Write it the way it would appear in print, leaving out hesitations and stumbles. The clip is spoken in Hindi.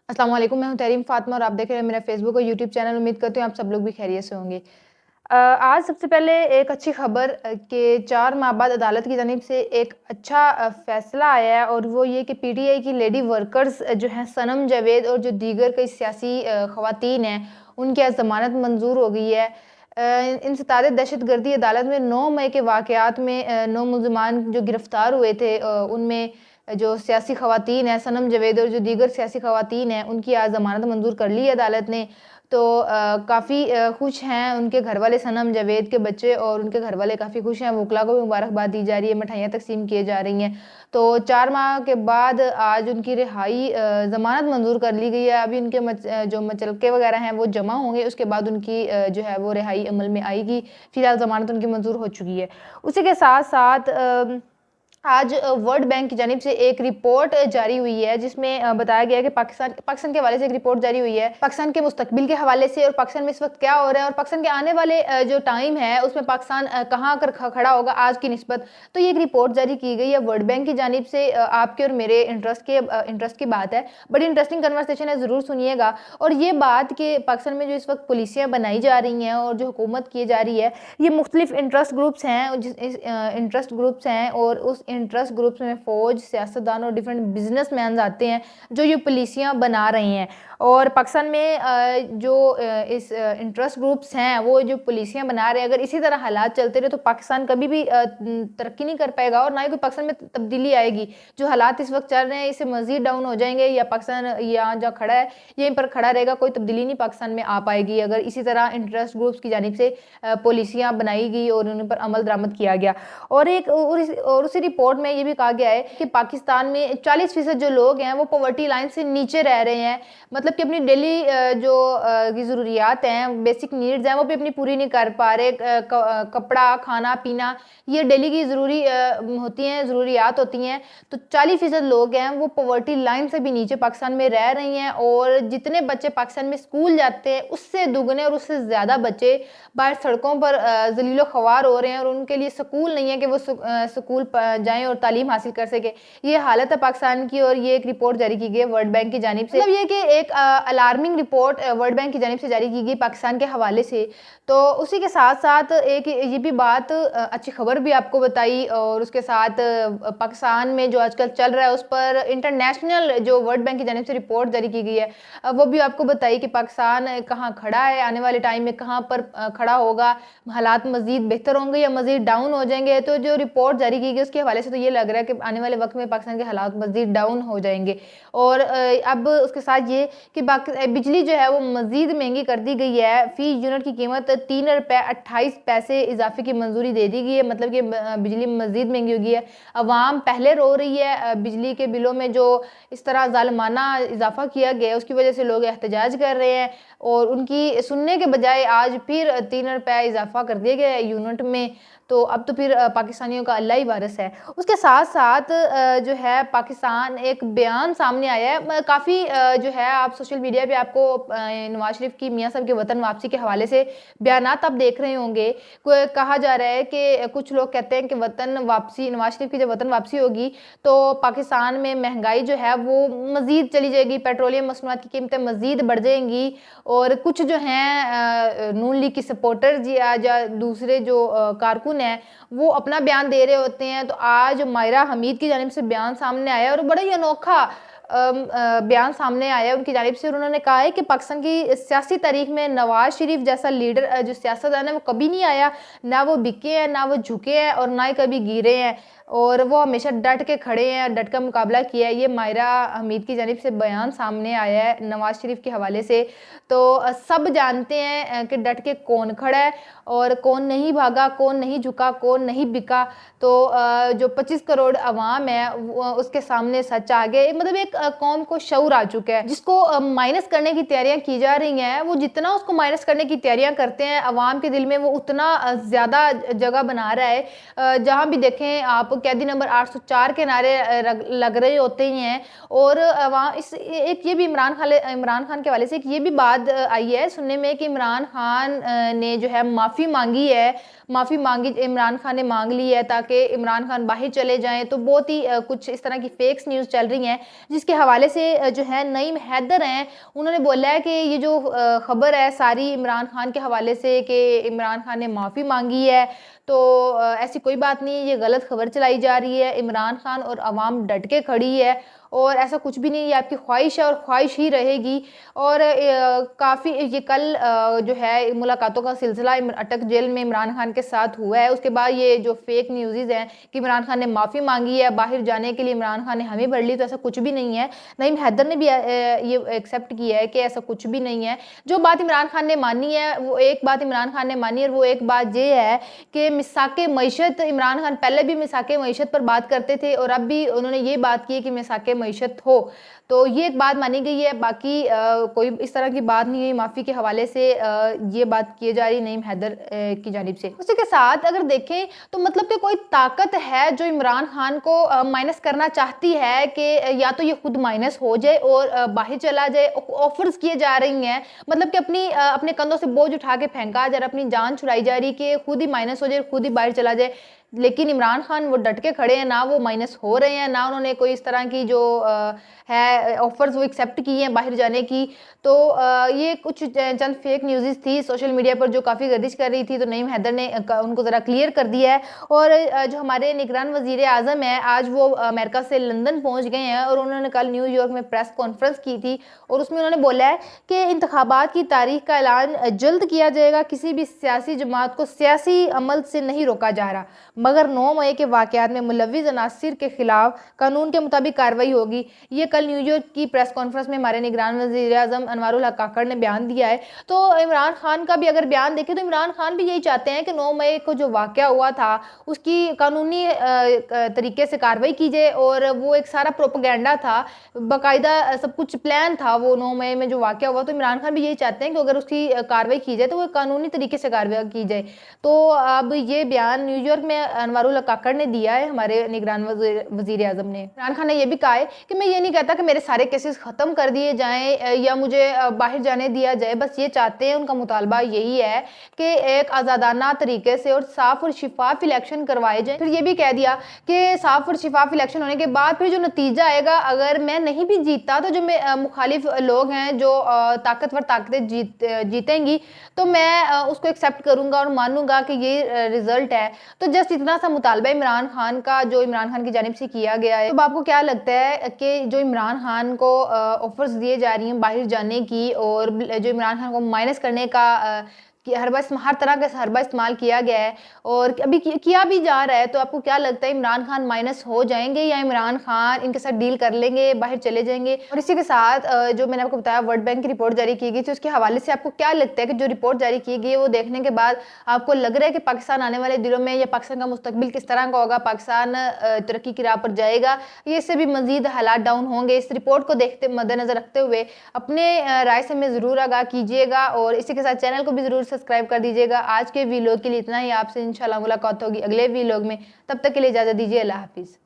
अस्सलाम वालेकुम, मैं हूं तहरीम फातिमा और आप देख रहे हैं मेरा फेसबुक और यूट्यूब चैनल। उम्मीद करती हूँ आप सब लोग भी खैरियत से होंगे। आज सबसे पहले एक अच्छी खबर कि 4 माह बाद अदालत की जानिब से एक अच्छा फ़ैसला आया है और वो ये कि पीटीआई की लेडी वर्कर्स जो हैं सनम जावेद और जो दीगर कई सियासी ख़वातीन हैं, उनकी आज ज़मानत मंज़ूर हो गई है। इंसदाद दहशतगर्दी अदालत में 9 मई के वाक़यात में 9 मुल्ज़िमान जो गिरफ़्तार हुए थे, उनमें जो सियासी ख़वातीन हैं सनम जावेद और जो दीगर सियासी ख़वातीन हैं, उनकी आज ज़मानत मंज़ूर कर ली है अदालत ने। तो काफ़ी खुश हैं उनके घरवाले, सनम जावेद के बच्चे और उनके घरवाले काफ़ी खुश हैं। वकला को भी मुबारकबाद दी जा रही है, मिठाइयाँ तक़सीम किए जा रही हैं। तो 4 माह के बाद आज उनकी रिहाई ज़मानत मंज़ूर कर ली गई है। अभी उनके जो मुचलके वग़ैरह हैं वो जमा होंगे, उसके बाद उनकी जो है वो रिहाई अमल में आएगी। फ़िलहाल ज़मानत उनकी मंज़ूर हो चुकी है। उसी के साथ-साथ आज वर्ल्ड बैंक की जानिब से एक रिपोर्ट जारी हुई है जिसमें बताया गया है कि पाकिस्तान के हवाले से एक रिपोर्ट जारी हुई है, पाकिस्तान के मुस्तकबिल के हवाले से और पाकिस्तान में इस वक्त क्या हो रहा है और पाकिस्तान के आने वाले जो टाइम है उसमें पाकिस्तान कहाँ आकर खड़ा होगा आज की निस्बत। तो ये एक रिपोर्ट जारी की गई है वर्ल्ड बैंक की जानिब से। आपके और मेरे इंटरेस्ट की बात है, बड़ी इंटरेस्टिंग कन्वर्सेशन है, ज़रूर सुनिएगा। और ये बात कि पाकिस्तान में जो इस वक्त पॉलिसियाँ बनाई जा रही हैं और जो हुकूमत की जा रही है, ये मुख्तलिफ इंटरेस्ट ग्रुप्स हैं और उस इंटरेस्ट ग्रुप्स में फ़ौज, सियासतदान और डिफरेंट बिजनेसमैन आते हैं जो ये पॉलिसियाँ बना रहे हैं। और पाकिस्तान में जो इस इंटरेस्ट ग्रुप्स हैं वो जो पॉलिसियाँ बना रहे हैं, अगर इसी तरह हालात चलते रहे तो पाकिस्तान कभी भी तरक्की नहीं कर पाएगा और ना ही कोई पाकिस्तान में तब्दीली आएगी। जो हालात इस वक्त चल रहे हैं इससे मज़ीद डाउन हो जाएंगे या पाकिस्तान यहाँ जहाँ खड़ा है यहीं पर खड़ा रहेगा, कोई तब्दीली नहीं पाकिस्तान में आ पाएगी अगर इसी तरह इंटरेस्ट ग्रुप्स की जानिब से पॉलिसियाँ बनाई गई और उन पर अमल दरामद किया गया। और उसी रिपोर्ट में ये भी कहा गया है कि पाकिस्तान में 40% जो लोग हैं वो पॉवर्टी लाइन से नीचे रह रहे हैं, मतलब कि अपनी डेली जो की ज़रूरियात हैं, बेसिक नीड्स हैं, वो भी अपनी पूरी नहीं कर पा रहे। कपड़ा, खाना पीना, ये डेली की होती हैं, ज़रूरियात होती हैं। तो 40% लोग हैं वो पॉवर्टी लाइन से भी नीचे पाकिस्तान में रह रही हैं और जितने बच्चे पाकिस्तान में स्कूल जाते हैं उससे दुगने और उससे ज़्यादा बच्चे बाहर सड़कों पर ज़लीलो ख्वार हो रहे हैं और उनके लिए स्कूल नहीं है कि वो स्कूल जाएँ और तालीम हासिल कर सके। ये हालत है पाकिस्तान की और ये एक रिपोर्ट जारी की गई है वर्ल्ड बैंक की जानिब से। मतलब ये कि एक अलार्मिंग रिपोर्ट वर्ल्ड बैंक की जानिब से जारी की गई पाकिस्तान के हवाले से। तो उसी के साथ-साथ एक ये भी बात अच्छी खबर भी आपको बताई और उसके साथ पाकिस्तान में जो आजकल चल रहा है उस पर इंटरनेशनल जो वर्ल्ड बैंक की जानिब से रिपोर्ट जारी की गई है, वो भी आपको बताई कि पाकिस्तान कहाँ खड़ा है, आने वाले टाइम में कहाँ पर खड़ा होगा, हालात मज़ीद बेहतर होंगे या मज़ीद डाउन हो जाएंगे। तो जो रिपोर्ट जारी की गई उसके हवाले से तो ये लग रहा है कि आने वाले वक्त में पाकिस्तान के हालात मज़ीद डाउन हो जाएंगे। और अब उसके साथ ये कि बिजली जो है वो मज़ीद महंगी कर दी गई है। फ़ी यूनिट की कीमत ₹3.28 इजाफे की मंजूरी दे दी गई है, मतलब कि बिजली मज़ीद महंगी हो गई है। अवाम पहले रो रही है बिजली के बिलों में जो इस तरह ज़ालिमाना इजाफा किया गया है उसकी वजह से लोग एहतजाज कर रहे हैं और उनकी सुनने के बजाय आज फिर ₹3 इजाफा कर दिया गया है यूनिट में। तो अब तो फिर पाकिस्तानियों का अल्लाह ही वारिस है। उसके साथ-साथ जो है पाकिस्तान एक बयान सामने आया है, काफ़ी जो है आप सोशल मीडिया पे आपको नवाज शरीफ की मियाँ साहब की वतन वापसी के हवाले से बयानात आप देख रहे होंगे। कहा जा रहा है कि कुछ लोग कहते हैं कि वतन वापसी, नवाज शरीफ की जब वतन वापसी होगी तो पाकिस्तान में महंगाई जो है वो मज़ीद चली जाएगी, पेट्रोलियम मसनूआत की कीमतें मज़ीद बढ़ जाएंगी। और कुछ जो हैं नून लीग की सपोर्टर्स या दूसरे जो कारकुन हैं वो अपना बयान दे रहे होते हैं। तो आज मायरा हमीद की जानिब से बयान सामने आया और बड़ा ही अनोखा बयान सामने आया उनकी जानिब से और उन्होंने कहा है कि पाकिस्तान की सियासी तारीख में नवाज शरीफ जैसा लीडर जो सियासतदान है वो कभी नहीं आया, ना वो बिके हैं, ना वो झुके हैं और ना ही कभी गिरे हैं और वो हमेशा डट के खड़े हैं, डट का मुकाबला किया है। ये मायरा हमीद की जानिब से बयान सामने आया है नवाज शरीफ के हवाले से। तो सब जानते हैं कि डट के कौन खड़ा है और कौन नहीं भागा, कौन नहीं झुका, कौन नहीं बिका। तो जो 25 करोड़ अवाम है उसके सामने सच आ गए, मतलब एक कौम को शऊर आ चुका है जिसको माइनस करने की तैयारियां की जा रही हैं। वो जितना उसको माइनस करने की तैयारियां करते हैं अवाम के दिल में वो उतना ज़्यादा जगह बना रहा है। जहाँ भी देखें आप कैदी नंबर 804 के नारे लग रहे होते ही हैं। और वहाँ इस एक ये भी इमरान खान के हवाले से एक ये भी बात आई है सुनने में कि इमरान खान ने जो है माफ़ी मांगी है माफ़ी मांगी, इमरान खान ने मांग ली है ताकि इमरान खान बाहर चले जाएं। तो बहुत ही कुछ इस तरह की फेक्स न्यूज़ चल रही हैं, जिसके हवाले से जो है नईम हैदर हैं, उन्होंने बोला है कि ये जो खबर है सारी इमरान खान के हवाले से कि इमरान खान ने माफ़ी मांगी है, तो ऐसी कोई बात नहीं है, ये गलत खबर चलाई जा रही है। इमरान खान और अवाम डट के खड़ी है और ऐसा कुछ भी नहीं, ये आपकी ख्वाहिश है और ख्वाहिश ही रहेगी। और काफ़ी ये कल जो है मुलाकातों का सिलसिला अटक जेल में इमरान खान के साथ हुआ है। उसके बाद ये जो फेक न्यूज़ हैं कि इमरान खान ने माफ़ी मांगी है, बाहर जाने के लिए इमरान खान ने हमें भर ली, तो ऐसा कुछ भी नहीं है। नईम हैदर ने भी ये एक्सेप्ट किया है कि ऐसा कुछ भी नहीं है। जो बात इमरान खान ने मानी है, वो एक बात इमरान खान ने मानी है, और वो एक बात ये है कि मिसाके मईशत, इमरान खान पहले भी मिसाके मईशत पर बात करते थे और अब भी उन्होंने ये बात की है कि मिसाके मईशत हो, तो ये एक बात मानी गई है। बाकी कोई इस तरह की बात नहीं है। माफ़ी के हवाले से ये बात की जा रही नईम हैदर की जानिब से। उसी के साथ अगर देखें तो मतलब कि कोई ताकत है जो इमरान खान को माइनस करना चाहती है कि या तो ये खुद माइनस हो जाए और बाहर चला जाए। ऑफर्स किए जा रही हैं, मतलब कि अपने कंधों से बोझ उठा के फेंका जा रहा है, अपनी जान छुड़ाई जा रही है कि खुद ही माइनस हो जाए, खुद ही बाहर चला जाए। लेकिन इमरान खान वो डट के खड़े हैं, ना वो माइनस हो रहे हैं, ना उन्होंने कोई इस तरह की जो है ऑफर्स वो एक्सेप्ट की हैं बाहर जाने की। तो ये कुछ चंद फेक न्यूज़ थी सोशल मीडिया पर जो काफ़ी गर्दिश कर रही थी, तो नईम हैदर ने उनको ज़रा क्लियर कर दिया है। और जो हमारे निगरान वज़ीर आज़म है, आज वो अमेरिका से लंदन पहुँच गए हैं और उन्होंने कल न्यूयॉर्क में प्रेस कॉन्फ्रेंस की थी और उसमें उन्होंने बोला है कि इंतखाबात की तारीख का ऐलान जल्द किया जाएगा। किसी भी सियासी जमात को सियासी अमल से नहीं रोका जा रहा, मगर 9 मई के वाक़यात में मुलव्विस अनासिर के खिलाफ कानून के मुताबिक कार्रवाई होगी। ये कल न्यूयॉर्क की प्रेस कॉन्फ्रेंस में हमारे निगरान वज़ीर आज़म अनवारुल हक काकड़ ने बयान दिया है। तो इमरान खान का भी अगर बयान देखें तो इमरान खान भी यही चाहते हैं कि 9 मई को जो वाक़या हुआ था उसकी कानूनी तरीके से कार्रवाई की जाए, और वो एक सारा प्रोपेगेंडा था, बाकायदा सब कुछ प्लान था वो 9 मई में जो वाक़या हुआ। तो इमरान खान भी यही चाहते हैं कि अगर उसकी कार्रवाई की जाए तो वो कानूनी तरीके से कार्रवाई की जाए। तो अब ये बयान न्यूयॉर्क में अनवारुल हक काकड़ ने दिया है, हमारे निगरान वज़ीर आज़म ने। इमरान खान ने यह भी कहा है कि मैं ये नहीं कहता कि मेरे सारे केसेस ख़त्म कर दिए जाएं या मुझे बाहर जाने दिया जाए, बस ये चाहते हैं, उनका मुतालबा यही है कि एक आज़ादाना तरीके से और साफ़ और शिफाफ इलेक्शन करवाए जाएं। फिर ये भी कह दिया कि साफ़ और शिफाफ इलेक्शन होने के बाद फिर जो नतीजा आएगा, अगर मैं नहीं भी जीता तो जो मुखालिफ लोग हैं, जो ताकतवर ताकतें जीतेंगी, तो मैं उसको एक्सेप्ट करूँगा और मानूंगा कि ये रिज़ल्ट है। तो जस्ट इतना सा मुतालबा इमरान खान का जो इमरान खान की जानिब से किया गया है। तो आपको क्या लगता है कि जो इमरान खान को ऑफर्स दिए जा रही हैं बाहर जाने की, और जो इमरान खान को माइनस करने का कि हर तरह का हरबा इस्तेमाल किया गया है और अभी किया भी जा रहा है, तो आपको क्या लगता है इमरान खान माइनस हो जाएंगे या इमरान खान इनके साथ डील कर लेंगे, बाहर चले जाएंगे? और इसी के साथ जो मैंने आपको बताया वर्ल्ड बैंक की रिपोर्ट जारी की गई थी, उसके हवाले से आपको क्या लगता है कि जो रिपोर्ट जारी की गई है वो देखने के बाद आपको लग रहा है कि पाकिस्तान आने वाले दिनों में या पाकिस्तान का मुस्तकबिल किस तरह का होगा, पाकिस्तान तरक्की की राह पर जाएगा, ये इससे भी मजीद हालात डाउन होंगे? इस रिपोर्ट को देखते मद्देनजर रखते हुए अपने राय से हमें ज़रूर आगाह कीजिएगा और इसी के साथ चैनल को भी ज़रूर सब्सक्राइब कर दीजिएगा। आज के वीलॉग के लिए इतना ही, आपसे इंशाल्लाह मुलाकात होगी अगले वीलॉग में। तब तक के लिए इजाज़त दीजिए, अल्लाह हाफिज़।